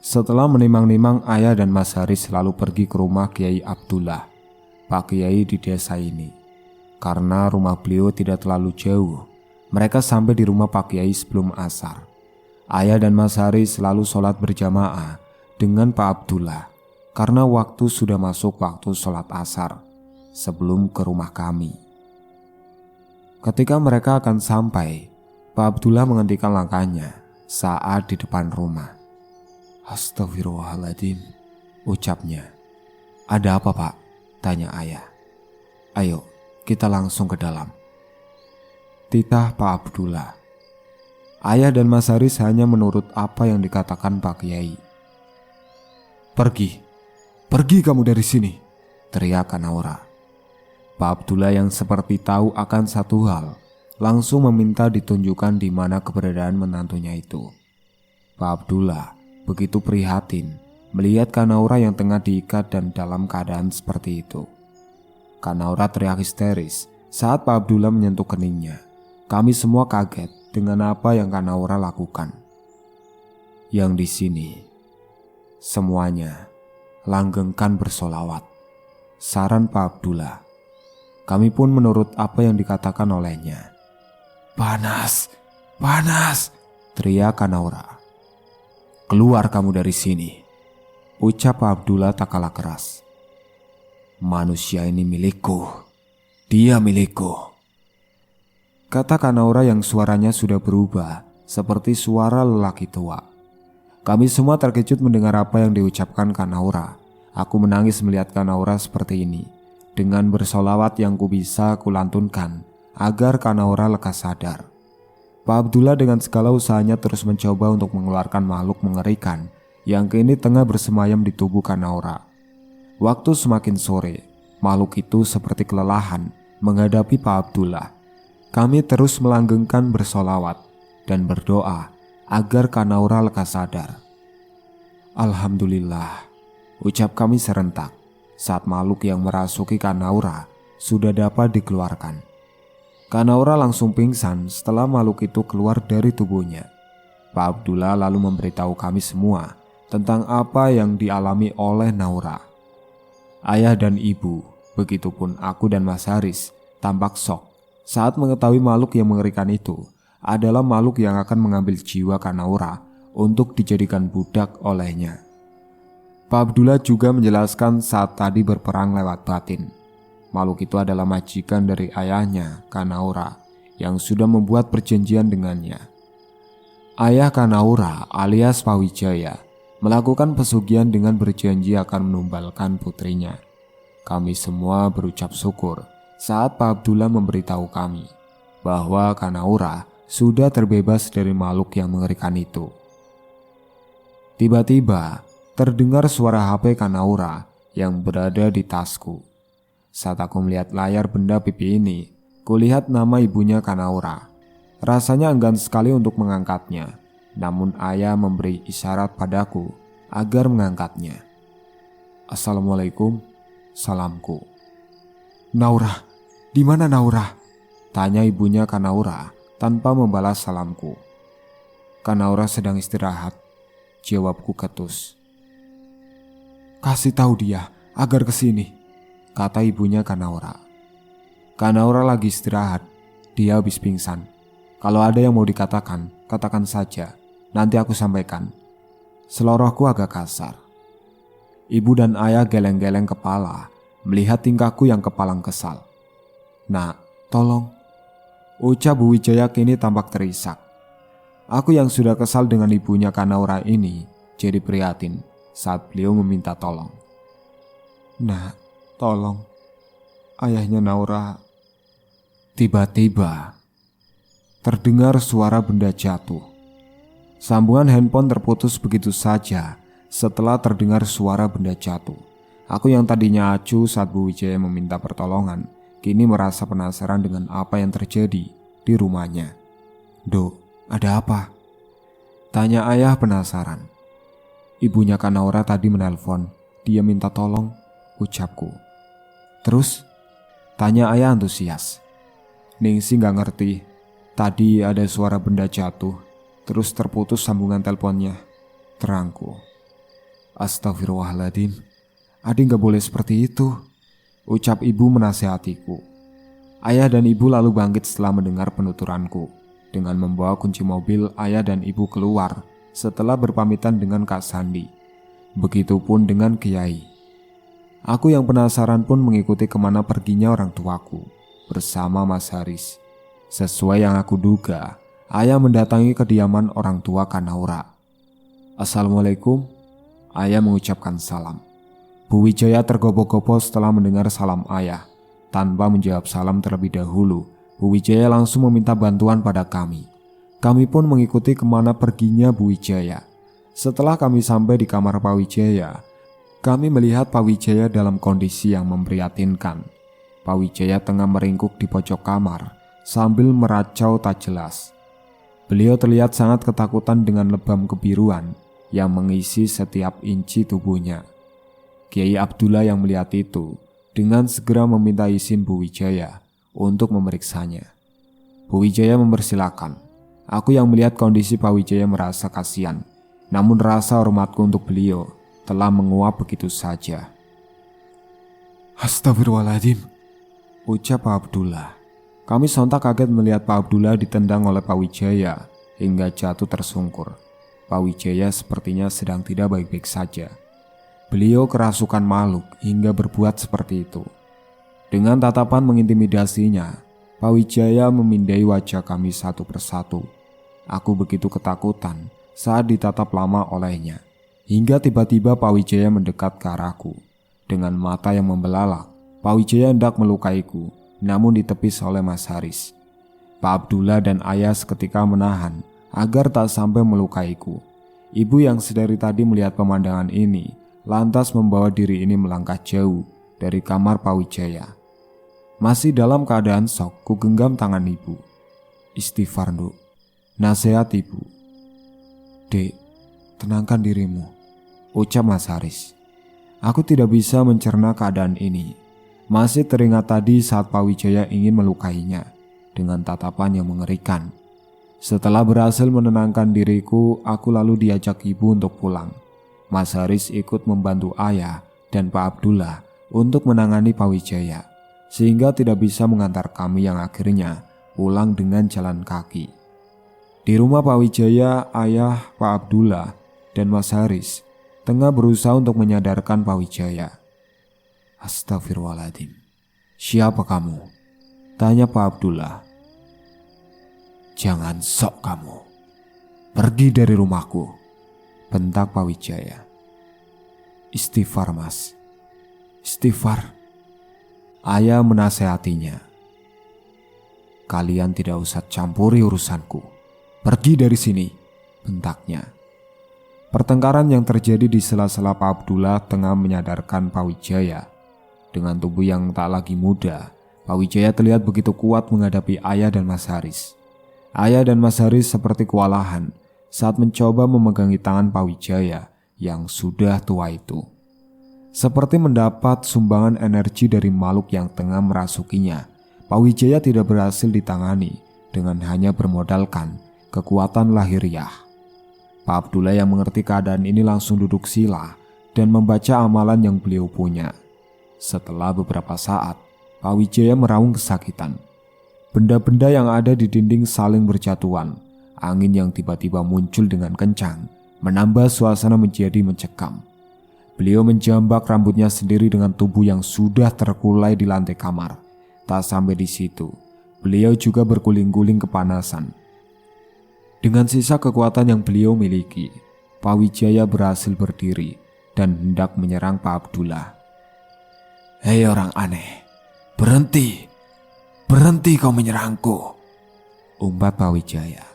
Setelah menimang-nimang, ayah dan Mas Haris lalu pergi ke rumah Kiai Abdullah, Pak Kiai di desa ini. Karena rumah beliau tidak terlalu jauh, mereka sampai di rumah Pak Kiai sebelum asar. Ayah dan Mas Haris selalu sholat berjamaah dengan Pak Abdullah karena waktu sudah masuk waktu sholat asar sebelum ke rumah kami. Ketika mereka akan sampai, Pak Abdullah menghentikan langkahnya saat di depan rumah. "Astagfirullahaladzim," ucapnya. "Ada apa, Pak?" tanya ayah. "Ayo, kita langsung ke dalam," titah Pak Abdullah. Ayah dan Mas Haris hanya menurut apa yang dikatakan Pak Kiai. Pergi kamu dari sini," teriak Kanaura. Pak Abdullah yang seperti tahu akan satu hal, langsung meminta ditunjukkan di mana keberadaan menantunya itu. Pak Abdullah begitu prihatin melihat Kak Naura yang tengah diikat dan dalam keadaan seperti itu. Kak Naura teriak histeris saat Pak Abdullah menyentuh keningnya. Kami semua kaget dengan apa yang Kak Naura lakukan. Yang di sini, semuanya langgengkan bersolawat, saran Pak Abdullah. Kami pun menurut apa yang dikatakan olehnya. Panas, panas, teriak Kak Naura. Keluar kamu dari sini, ucap Pak Abdullah tak kalah keras. Manusia ini milikku, dia milikku, kata Kak Naura yang suaranya sudah berubah seperti suara lelaki tua. Kami semua terkejut mendengar apa yang diucapkan Kak Naura. Aku menangis melihat Kak Naura seperti ini. Dengan bersolawat yang ku bisa kulantunkan agar Kak Naura lekas sadar. Pak Abdullah dengan segala usahanya terus mencoba untuk mengeluarkan makhluk mengerikan yang kini tengah bersemayam di tubuh Kak Naura. Waktu semakin sore, makhluk itu seperti kelelahan menghadapi Pak Abdullah. Kami terus melanggengkan bersolawat dan berdoa agar Kak Naura lekas sadar. Alhamdulillah, ucap kami serentak saat makhluk yang merasuki Kak Naura sudah dapat dikeluarkan. Kak Naura langsung pingsan setelah makhluk itu keluar dari tubuhnya. Pak Abdullah lalu memberitahu kami semua tentang apa yang dialami oleh Naura. Ayah dan ibu, begitupun aku dan Mas Haris, tampak shock saat mengetahui makhluk yang mengerikan itu adalah makhluk yang akan mengambil jiwa Kak Naura untuk dijadikan budak olehnya. Pak Abdullah juga menjelaskan saat tadi berperang lewat batin. Makhluk itu adalah majikan dari ayahnya, Kak Naura, yang sudah membuat perjanjian dengannya. Ayah Kak Naura alias Pak Wijaya melakukan pesugihan dengan berjanji akan menumbalkan putrinya. Kami semua berucap syukur saat Pak Abdullah memberitahu kami bahwa Kak Naura sudah terbebas dari makhluk yang mengerikan itu. Tiba-tiba terdengar suara HP Kak Naura yang berada di tasku. Saat aku melihat layar benda pipi ini, kulihat nama ibunya Kak Naura. Rasanya enggan sekali untuk mengangkatnya, namun ayah memberi isyarat padaku agar mengangkatnya. Assalamualaikum, salamku. Naura, di mana Naura? Tanya ibunya Kak Naura tanpa membalas salamku. Kak Naura sedang istirahat, jawabku ketus. Kasih tahu dia agar kesini, kata ibunya Kak Naura. Kak Naura lagi istirahat, dia habis pingsan. Kalau ada yang mau dikatakan, katakan saja, nanti aku sampaikan. Selorohku agak kasar. Ibu dan ayah geleng-geleng kepala melihat tingkahku yang kepalang kesal. Nak, tolong, ucap Bu Wijaya kini tampak terisak. Aku yang sudah kesal dengan ibunya Kak Naura ini jadi prihatin saat beliau meminta tolong. Nak, tolong, ayahnya Naura. Tiba-tiba terdengar suara benda jatuh. Sambungan handphone terputus begitu saja setelah terdengar suara benda jatuh. Aku yang tadinya acuh saat Bu Wijaya meminta pertolongan, kini merasa penasaran dengan apa yang terjadi di rumahnya. Dok, ada apa? Tanya ayah penasaran. Ibunya Kak Naura tadi menelpon, dia minta tolong, ucapku. Terus? Tanya ayah antusias. Ningsi gak ngerti, tadi ada suara benda jatuh, terus terputus sambungan teleponnya, terangku. Astagfirullahaladzim, Adi gak boleh seperti itu, ucap ibu menasihatiku. Ayah dan ibu lalu bangkit setelah mendengar penuturanku. Dengan membawa kunci mobil, ayah dan ibu keluar setelah berpamitan dengan Kak Sandi. Begitupun dengan Kiai. Aku yang penasaran pun mengikuti kemana perginya orang tuaku bersama Mas Haris. Sesuai yang aku duga, ayah mendatangi kediaman orang tua Kak Naura. Assalamualaikum, ayah mengucapkan salam. Bu Wijaya tergopoh-gopoh setelah mendengar salam ayah. Tanpa menjawab salam terlebih dahulu, Bu Wijaya langsung meminta bantuan pada kami. Kami pun mengikuti kemana perginya Bu Wijaya. Setelah kami sampai di kamar Pak Wijaya, kami melihat Pak Wijaya dalam kondisi yang memprihatinkan. Pak Wijaya tengah meringkuk di pojok kamar sambil meracau tak jelas. Beliau terlihat sangat ketakutan dengan lebam kebiruan yang mengisi setiap inci tubuhnya. Kiai Abdullah yang melihat itu dengan segera meminta izin Bu Wijaya untuk memeriksanya. Bu Wijaya mempersilahkan. Aku yang melihat kondisi Pak Wijaya merasa kasihan, namun rasa hormatku untuk beliau telah menguap begitu saja. Astagfirullahaladzim, ucap Pak Abdullah. Kami sontak kaget melihat Pak Abdullah ditendang oleh Pak Wijaya hingga jatuh tersungkur. Pak Wijaya sepertinya sedang tidak baik-baik saja. Beliau kerasukan makhluk hingga berbuat seperti itu. Dengan tatapan mengintimidasinya, Pak Wijaya memindai wajah kami satu persatu. Aku begitu ketakutan saat ditatap lama olehnya, hingga tiba-tiba Pak Wijaya mendekat ke arahku. Dengan mata yang membelalak, Pak Wijaya hendak melukaiku, namun ditepis oleh Mas Haris. Pak Abdullah dan ayah seketika menahan agar tak sampai melukaiku. Ibu yang sedari tadi melihat pemandangan ini lantas membawa diri ini melangkah jauh dari kamar Pak Wijaya. Masih dalam keadaan shock, ku genggam tangan ibu. Istighfar, Nduk. Nasihat ibu. Dek, tenangkan dirimu, ucap Mas Haris. Aku tidak bisa mencerna keadaan ini. Masih teringat tadi saat Pak Wijaya ingin melukainya dengan tatapan yang mengerikan. Setelah berhasil menenangkan diriku, aku lalu diajak ibu untuk pulang. Mas Haris ikut membantu ayah dan Pak Abdullah untuk menangani Pak Wijaya, sehingga tidak bisa mengantar kami yang akhirnya pulang dengan jalan kaki. Di rumah Pak Wijaya, ayah, Pak Abdullah, dan Mas Haris tengah berusaha untuk menyadarkan Pak Wijaya. Astagfirullahaladzim, siapa kamu? Tanya Pak Abdullah. Jangan sok kamu, pergi dari rumahku, bentak Pak Wijaya. Istighfar Mas, istighfar. Ayah menasehatinya. Kalian tidak usah campuri urusanku, pergi dari sini, bentaknya. Pertengkaran yang terjadi di sela-sela Pak Abdullah tengah menyadarkan Pak Wijaya. Dengan tubuh yang tak lagi muda, Pak Wijaya terlihat begitu kuat menghadapi ayah dan Mas Haris. Ayah dan Mas Haris seperti kewalahan saat mencoba memegangi tangan Pak Wijaya yang sudah tua itu. Seperti mendapat sumbangan energi dari makhluk yang tengah merasukinya, Pak Wijaya tidak berhasil ditangani dengan hanya bermodalkan kekuatan lahiriah. Pak Abdullah yang mengerti keadaan ini langsung duduk sila dan membaca amalan yang beliau punya. Setelah beberapa saat, Pak Wijaya meraung kesakitan. Benda-benda yang ada di dinding saling berjatuhan. Angin yang tiba-tiba muncul dengan kencang menambah suasana menjadi mencekam. Beliau menjambak rambutnya sendiri dengan tubuh yang sudah terkulai di lantai kamar. Tak sampai di situ, beliau juga berguling-guling kepanasan. Dengan sisa kekuatan yang beliau miliki, Pak Wijaya berhasil berdiri dan hendak menyerang Pak Abdullah. Hei orang aneh, berhenti, berhenti kau menyerangku, umpat Pak Wijaya.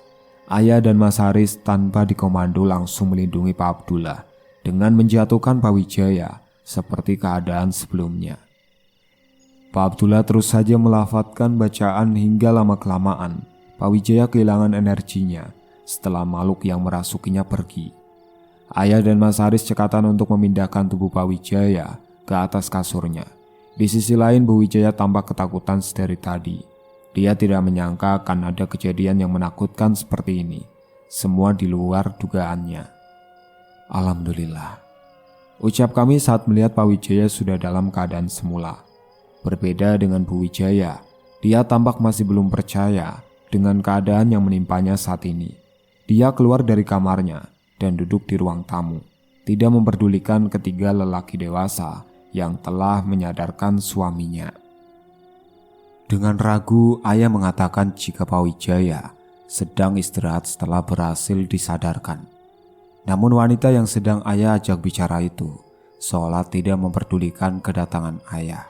Ayah dan Mas Haris tanpa dikomando langsung melindungi Pak Abdullah dengan menjatuhkan Pak Wijaya seperti keadaan sebelumnya. Pak Abdullah terus saja melafadzkan bacaan hingga lama-kelamaan Pak Wijaya kehilangan energinya setelah makhluk yang merasukinya pergi. Ayah dan Mas Haris cekatan untuk memindahkan tubuh Pak Wijaya ke atas kasurnya. Di sisi lain, Bu Wijaya tampak ketakutan sedari tadi. Dia tidak menyangka akan ada kejadian yang menakutkan seperti ini. Semua di luar dugaannya. Alhamdulillah, ucap kami saat melihat Pak Wijaya sudah dalam keadaan semula. Berbeda dengan Bu Wijaya, dia tampak masih belum percaya dengan keadaan yang menimpanya saat ini. Dia keluar dari kamarnya dan duduk di ruang tamu, tidak memperdulikan ketiga lelaki dewasa yang telah menyadarkan suaminya. Dengan ragu, ayah mengatakan jika Pak Wijaya sedang istirahat setelah berhasil disadarkan. Namun wanita yang sedang ayah ajak bicara itu seolah tidak memperdulikan kedatangan ayah.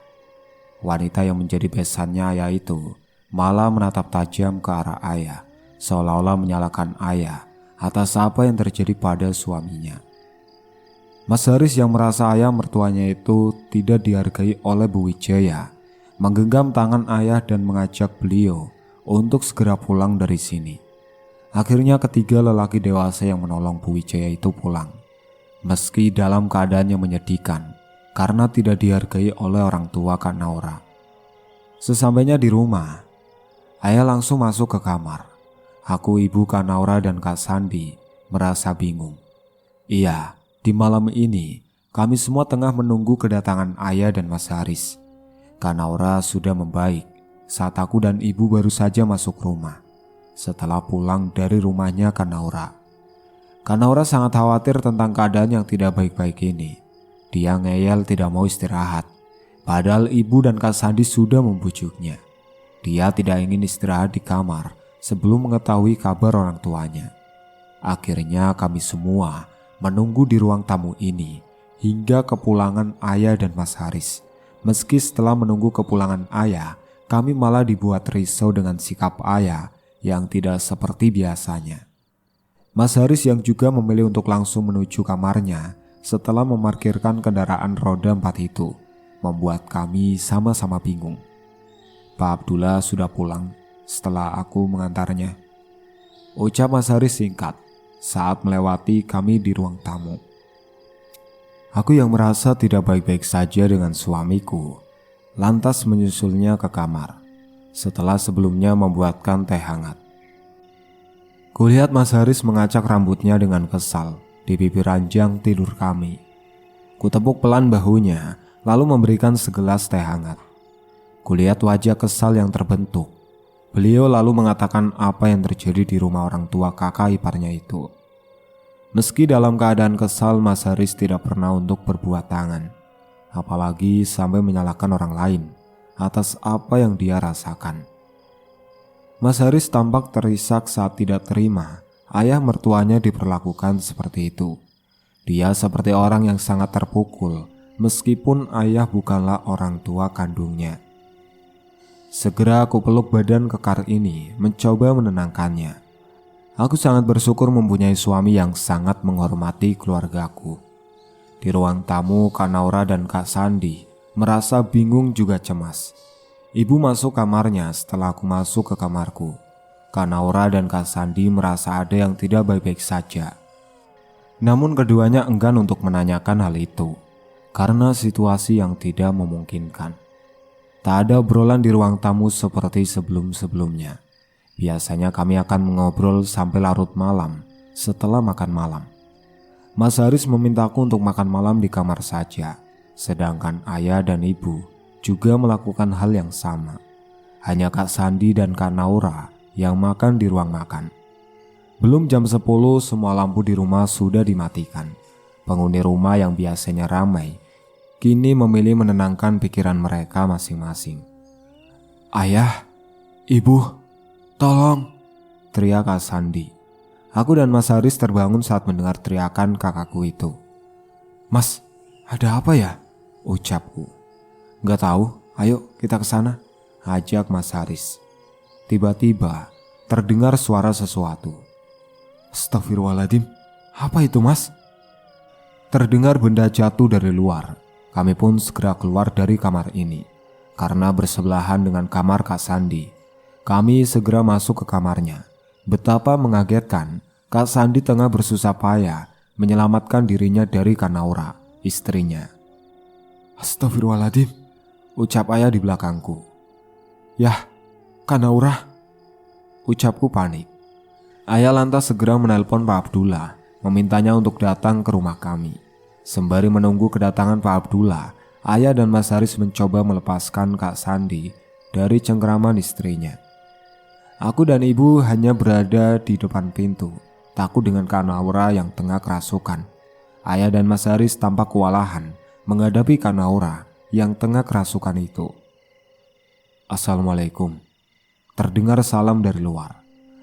Wanita yang menjadi besannya ayah itu malah menatap tajam ke arah ayah, seolah-olah menyalahkan ayah atas apa yang terjadi pada suaminya. Mas Haris yang merasa ayah mertuanya itu tidak dihargai oleh Bu Wijaya menggenggam tangan ayah dan mengajak beliau untuk segera pulang dari sini. Akhirnya ketiga lelaki dewasa yang menolong Bu Wijaya itu pulang. Meski dalam keadaan yang menyedihkan karena tidak dihargai oleh orang tua Kak Naura. Sesampainya di rumah, ayah langsung masuk ke kamar. Aku, ibu, Kak Naura, dan Kak Sandi merasa bingung. Iya, di malam ini kami semua tengah menunggu kedatangan ayah dan Mas Haris. Kak Naura sudah membaik saat aku dan ibu baru saja masuk rumah. Setelah pulang dari rumahnya Kak Naura. Kak Naura sangat khawatir tentang keadaan yang tidak baik-baik ini. Dia ngeyel tidak mau istirahat. Padahal ibu dan Kak Sandi sudah membujuknya. Dia tidak ingin istirahat di kamar sebelum mengetahui kabar orang tuanya. Akhirnya kami semua menunggu di ruang tamu ini hingga kepulangan ayah dan Mas Haris. Meski setelah menunggu kepulangan ayah, kami malah dibuat risau dengan sikap ayah yang tidak seperti biasanya. Mas Haris yang juga memilih untuk langsung menuju kamarnya setelah memarkirkan kendaraan roda 4 itu, membuat kami sama-sama bingung. Pak Abdullah sudah pulang setelah aku mengantarnya, ucap Mas Haris singkat saat melewati kami di ruang tamu. Aku yang merasa tidak baik-baik saja dengan suamiku, lantas menyusulnya ke kamar setelah sebelumnya membuatkan teh hangat. Kulihat Mas Haris mengacak rambutnya dengan kesal di bibir ranjang tidur kami. Kutepuk pelan bahunya lalu memberikan segelas teh hangat. Kulihat wajah kesal yang terbentuk. Beliau lalu mengatakan apa yang terjadi di rumah orang tua kakak iparnya itu. Meski dalam keadaan kesal, Mas Haris tidak pernah untuk berbuat tangan, apalagi sampai menyalahkan orang lain atas apa yang dia rasakan. Mas Haris tampak terisak saat tidak terima ayah mertuanya diperlakukan seperti itu. Dia seperti orang yang sangat terpukul meskipun ayah bukanlah orang tua kandungnya. Segera aku peluk badan kekar ini mencoba menenangkannya. Aku sangat bersyukur mempunyai suami yang sangat menghormati keluargaku. Di ruang tamu, Kak Naura dan Kak Sandi merasa bingung juga cemas. Ibu masuk kamarnya setelah aku masuk ke kamarku. Kak Naura dan Kak Sandi merasa ada yang tidak baik-baik saja. Namun keduanya enggan untuk menanyakan hal itu karena situasi yang tidak memungkinkan. Tak ada obrolan di ruang tamu seperti sebelum-sebelumnya. Biasanya kami akan mengobrol sampai larut malam setelah makan malam. Mas Haris memintaku untuk makan malam di kamar saja, sedangkan ayah dan ibu juga melakukan hal yang sama. Hanya Kak Sandi dan Kak Naura yang makan di ruang makan. Belum jam 10 semua lampu di rumah sudah dimatikan. Penghuni rumah yang biasanya ramai kini memilih menenangkan pikiran mereka masing-masing. Ayah, ibu, tolong, teriak Kak Sandi. Aku dan Mas Haris terbangun saat mendengar teriakan kakakku itu. Mas, ada apa ya? Ucapku. Gak tahu, ayo kita ke sana, ajak Mas Haris. Tiba-tiba terdengar suara sesuatu. Astagfirullahaladzim, apa itu Mas? Terdengar benda jatuh dari luar. Kami pun segera keluar dari kamar ini. Karena bersebelahan dengan kamar Kak Sandi, kami segera masuk ke kamarnya. Betapa mengagetkan, Kak Sandi tengah bersusah payah menyelamatkan dirinya dari Kak Naura, istrinya. Astagfirullahaladzim, ucap ayah di belakangku. Yah, Kak Naura, ucapku panik. Ayah lantas segera menelpon Pak Abdullah, memintanya untuk datang ke rumah kami. Sembari menunggu kedatangan Pak Abdullah, ayah dan Mas Haris mencoba melepaskan Kak Sandi dari cengkeraman istrinya. Aku dan ibu hanya berada di depan pintu, takut dengan Kak Naura yang tengah kerasukan. Ayah dan Mas Haris tampak kewalahan menghadapi Kak Naura yang tengah kerasukan itu. Assalamualaikum. Terdengar salam dari luar.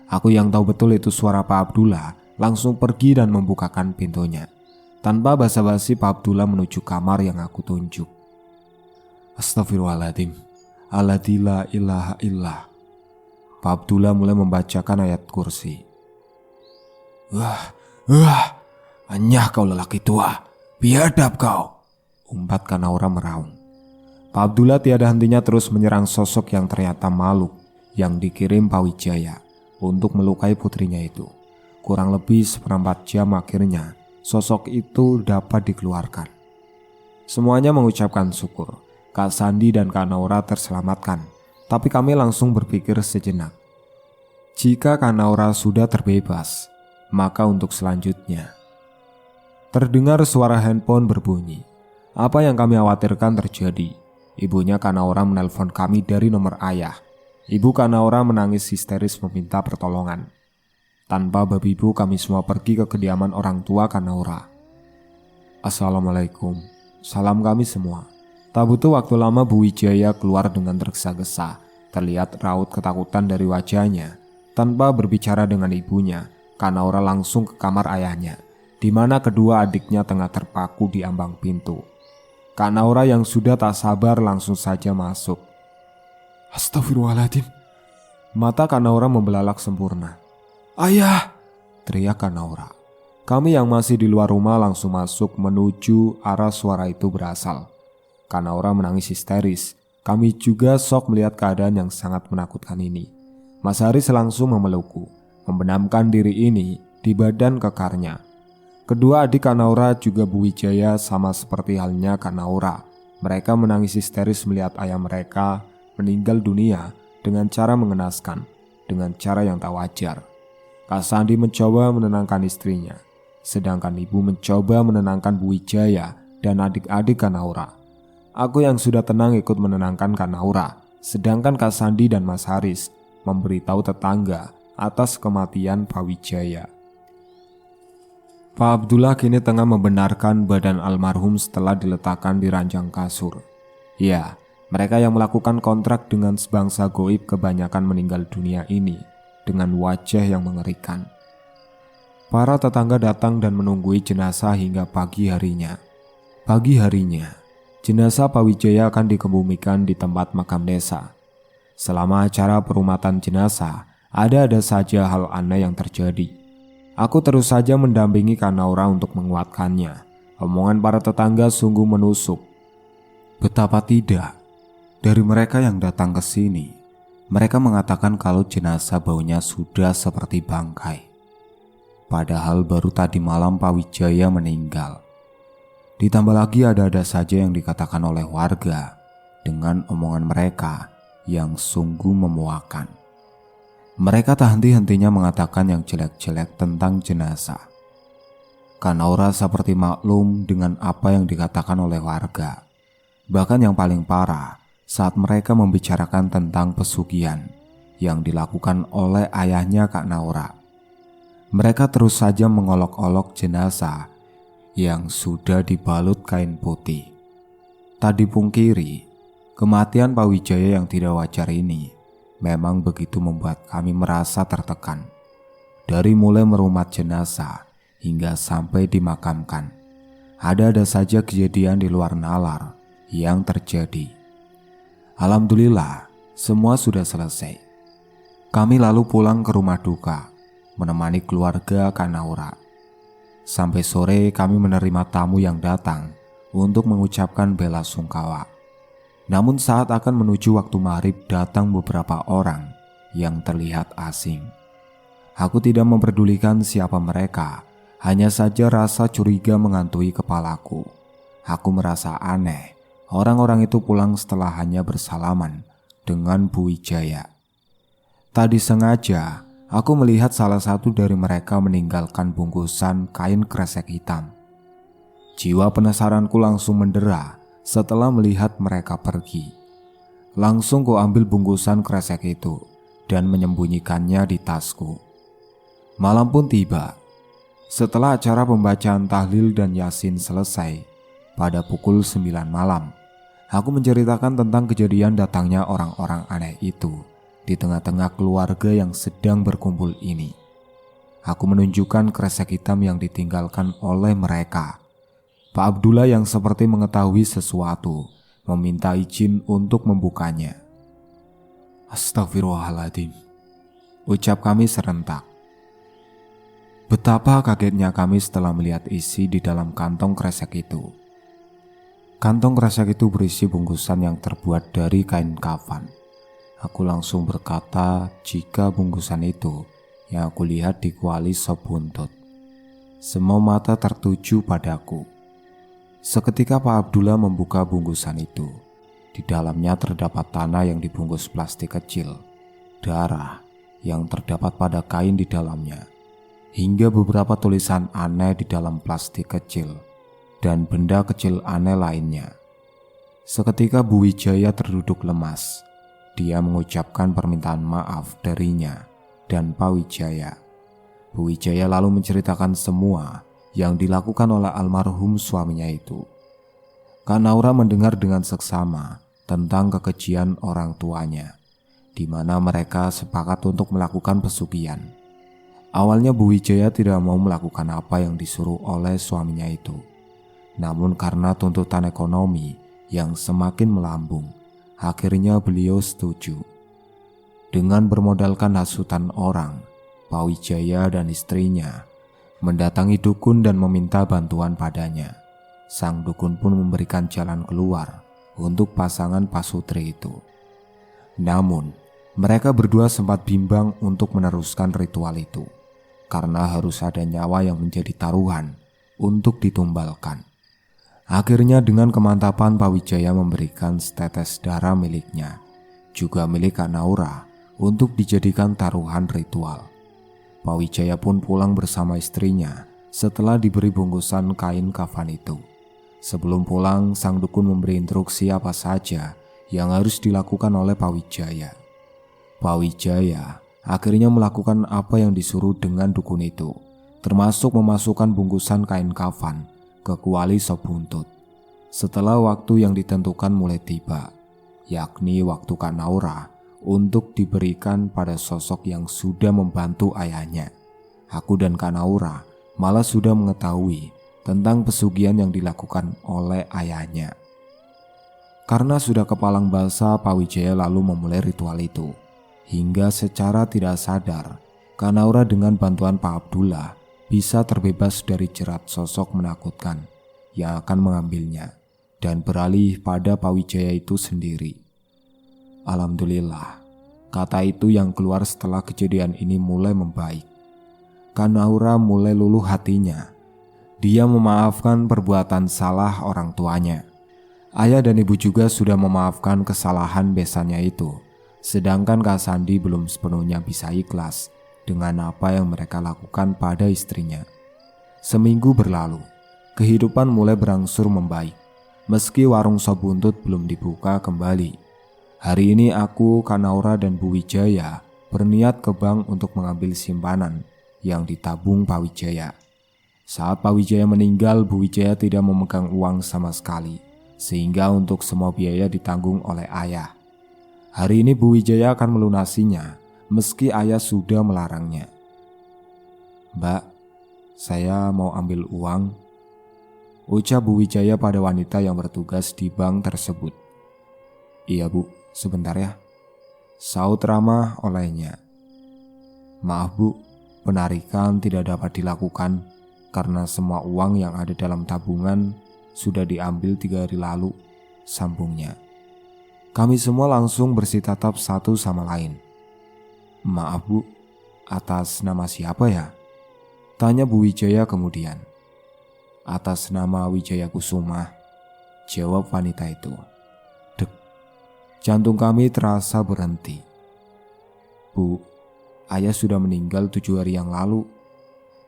Aku yang tahu betul itu suara Pak Abdullah langsung pergi dan membukakan pintunya. Tanpa basa-basi Pak Abdullah menuju kamar yang aku tunjuk. Astagfirullahaladzim. Alladzi la ilaha illah. Pak Abdullah mulai membacakan ayat kursi. Anyah kau lelaki tua, biadab kau, umpat Kak Naura meraung. Pak Abdullah tiada hentinya terus menyerang sosok yang ternyata makhluk yang dikirim Pak Wijaya. untuk melukai putrinya itu. Kurang lebih seperempat jam akhirnya sosok itu dapat dikeluarkan. Semuanya mengucapkan syukur. Kak Sandi dan Kak Naura terselamatkan. Tapi kami langsung berpikir sejenak. Jika Kak Naura sudah terbebas, maka untuk selanjutnya. Terdengar suara handphone berbunyi. Apa yang kami khawatirkan terjadi. Ibunya Kak Naura menelpon kami dari nomor ayah. Ibu Kak Naura menangis histeris meminta pertolongan. Tanpa babi ibu kami semua pergi ke kediaman orang tua Kak Naura. Assalamualaikum. Salam kami semua. Tak butuh waktu lama Bu Wijaya keluar dengan tergesa-gesa. Terlihat raut ketakutan dari wajahnya. Tanpa berbicara dengan ibunya, Kak Naura langsung ke kamar ayahnya, di mana kedua adiknya tengah terpaku di ambang pintu. Kak Naura yang sudah tak sabar langsung saja masuk. Astagfirullahaladzim. Mata Kak Naura membelalak sempurna. Ayah! Teriak Kak Naura. Kami yang masih di luar rumah langsung masuk menuju arah suara itu berasal. Kak Naura menangis histeris. Kami juga shock melihat keadaan yang sangat menakutkan ini. Mas Haris langsung memelukku, membenamkan diri ini di badan kekarnya. Kedua adik Kak Naura juga Bu Wijaya sama seperti halnya Kak Naura. Mereka menangis histeris melihat ayah mereka meninggal dunia dengan cara mengenaskan, dengan cara yang tak wajar. Kak Sandi mencoba menenangkan istrinya, sedangkan ibu mencoba menenangkan Bu Wijaya dan adik-adik Kak Naura. Aku yang sudah tenang ikut menenangkan Kak Naura, sedangkan Kak Sandi dan Mas Haris memberitahu tetangga atas kematian Pak Wijaya. Pak Abdullah kini tengah membenarkan badan almarhum setelah diletakkan di ranjang kasur. Ya, mereka yang melakukan kontrak dengan sebangsa goib kebanyakan meninggal dunia ini dengan wajah yang mengerikan. Para tetangga datang dan menunggui jenazah hingga pagi harinya. Pagi harinya, jenazah Pak Wijaya akan dikebumikan di tempat makam desa. Selama acara perumatan jenazah, ada saja hal aneh yang terjadi. Aku terus saja mendampingi Kak Naura untuk menguatkannya. Omongan para tetangga sungguh menusuk. Betapa tidak, dari mereka yang datang ke sini, mereka mengatakan kalau jenazah baunya sudah seperti bangkai. Padahal baru tadi malam Pak Wijaya meninggal. Ditambah lagi ada saja yang dikatakan oleh warga dengan omongan mereka yang sungguh memuakan. Mereka tak henti-hentinya mengatakan yang jelek-jelek tentang jenazah. Kak Naura seperti maklum dengan apa yang dikatakan oleh warga. Bahkan yang paling parah saat mereka membicarakan tentang pesugihan yang dilakukan oleh ayahnya Kak Naura. Mereka terus saja mengolok-olok jenazah yang sudah dibalut kain putih. Tak dipungkiri, kematian Pak Wijaya yang tidak wajar ini memang begitu membuat kami merasa tertekan. Dari mulai merumat jenazah hingga sampai dimakamkan, ada saja kejadian di luar nalar yang terjadi. Alhamdulillah, semua sudah selesai. Kami lalu pulang ke rumah duka, menemani keluarga Kak Naura. Sampai sore kami menerima tamu yang datang untuk mengucapkan bela sungkawa. Namun saat akan menuju waktu maghrib datang beberapa orang yang terlihat asing. Aku tidak memperdulikan siapa mereka, hanya saja rasa curiga menghantui kepalaku. Aku merasa aneh, orang-orang itu pulang setelah hanya bersalaman dengan Bu Wijaya. Tak disengaja, aku melihat salah satu dari mereka meninggalkan bungkusan kain kresek hitam. Jiwa penasaranku langsung mendera setelah melihat mereka pergi. Langsung ku ambil bungkusan kresek itu dan menyembunyikannya di tasku. Malam pun tiba. Setelah acara pembacaan tahlil dan yasin selesai, pada pukul 9 malam, aku menceritakan tentang kejadian datangnya orang-orang aneh itu di tengah-tengah keluarga yang sedang berkumpul ini. Aku menunjukkan kresek hitam yang ditinggalkan oleh mereka. Pak Abdullah yang seperti mengetahui sesuatu meminta izin untuk membukanya. Astagfirullahaladzim, ucap kami serentak. Betapa kagetnya kami setelah melihat isi di dalam kantong kresek itu. Kantong kresek itu berisi bungkusan yang terbuat dari kain kafan. Aku langsung berkata jika bungkusan itu yang aku lihat di kuali sop buntut. Semua mata tertuju padaku. Seketika Pak Abdullah membuka bungkusan itu. Di dalamnya terdapat tanah yang dibungkus plastik kecil, darah yang terdapat pada kain di dalamnya, hingga beberapa tulisan aneh di dalam plastik kecil dan benda kecil aneh lainnya. Seketika Bu Wijaya terduduk lemas. Dia mengucapkan permintaan maaf darinya dan Pak Wijaya. Bu Wijaya lalu menceritakan semua yang dilakukan oleh almarhum suaminya itu. Kak Naura mendengar dengan seksama tentang kekejian orang tuanya, di mana mereka sepakat untuk melakukan pesugihan. Awalnya Bu Wijaya tidak mau melakukan apa yang disuruh oleh suaminya itu. Namun karena tuntutan ekonomi yang semakin melambung, akhirnya beliau setuju. Dengan bermodalkan hasutan orang, Pak Wijaya dan istrinya mendatangi dukun dan meminta bantuan padanya. Sang dukun pun memberikan jalan keluar untuk pasangan pasutri itu. Namun, mereka berdua sempat bimbang untuk meneruskan ritual itu, karena harus ada nyawa yang menjadi taruhan untuk ditumbalkan. Akhirnya dengan kemantapan Pak Wijaya memberikan setetes darah miliknya, juga milik Kak Naura, untuk dijadikan taruhan ritual. Pak Wijaya pun pulang bersama istrinya setelah diberi bungkusan kain kafan itu. Sebelum pulang, sang dukun memberi instruksi apa saja yang harus dilakukan oleh Pak Wijaya. Pak Wijaya akhirnya melakukan apa yang disuruh dengan dukun itu, termasuk memasukkan bungkusan kain kafan ke kuali sop buntut. Setelah waktu yang ditentukan mulai tiba, yakni waktu Kak Naura untuk diberikan pada sosok yang sudah membantu ayahnya. Aku dan Kak Naura malah sudah mengetahui tentang pesugihan yang dilakukan oleh ayahnya. Karena sudah kepalang basah, Pak Wijaya lalu memulai ritual itu. Hingga secara tidak sadar, Kak Naura dengan bantuan Pak Abdullah bisa terbebas dari jerat sosok menakutkan yang akan mengambilnya dan beralih pada Pak Wijaya itu sendiri. Alhamdulillah, kata itu yang keluar setelah kejadian ini mulai membaik. Kak Naura mulai luluh hatinya. Dia memaafkan perbuatan salah orang tuanya. Ayah dan ibu juga sudah memaafkan kesalahan besannya itu, sedangkan Kak Sandi belum sepenuhnya bisa ikhlas dengan apa yang mereka lakukan pada istrinya. Seminggu berlalu, kehidupan mulai berangsur membaik, meski warung sop buntut belum dibuka kembali. Hari ini aku, Kak Naura dan Bu Wijaya berniat ke bank untuk mengambil simpanan yang ditabung Pak Wijaya. Saat Pak Wijaya meninggal, Bu Wijaya tidak memegang uang sama sekali, sehingga untuk semua biaya ditanggung oleh ayah. Hari ini Bu Wijaya akan melunasinya, meski ayah sudah melarangnya. "Mbak, saya mau ambil uang," ucap Bu Wijaya pada wanita yang bertugas di bank tersebut. "Iya Bu, sebentar ya," saut ramah olehnya. "Maaf Bu, penarikan tidak dapat dilakukan karena semua uang yang ada dalam tabungan sudah diambil 3 hari lalu," sambungnya. Kami semua langsung bersitatap satu sama lain. "Maaf Bu, atas nama siapa ya?" tanya Bu Wijaya kemudian. "Atas nama Wijaya Kusuma," jawab wanita itu. Dek, jantung kami terasa berhenti. "Bu, ayah sudah meninggal 7 hari yang lalu.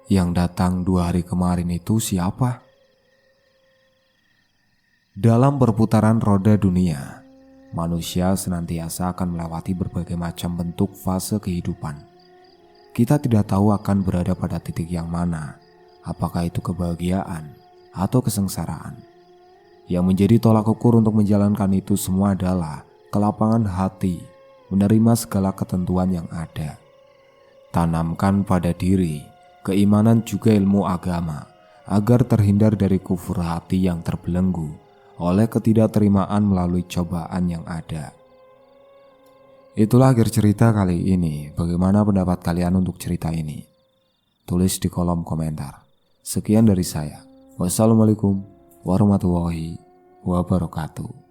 Yang datang 2 hari kemarin itu siapa?" Dalam perputaran roda dunia, manusia senantiasa akan melewati berbagai macam bentuk fase kehidupan. Kita tidak tahu akan berada pada titik yang mana, apakah itu kebahagiaan atau kesengsaraan. Yang menjadi tolak ukur untuk menjalankan itu semua adalah kelapangan hati menerima segala ketentuan yang ada. Tanamkan pada diri keimanan juga ilmu agama agar terhindar dari kufur hati yang terbelenggu oleh ketidakterimaan melalui cobaan yang ada. Itulah akhir cerita kali ini. Bagaimana pendapat kalian untuk cerita ini? Tulis di kolom komentar. Sekian dari saya. Wassalamualaikum warahmatullahi wabarakatuh.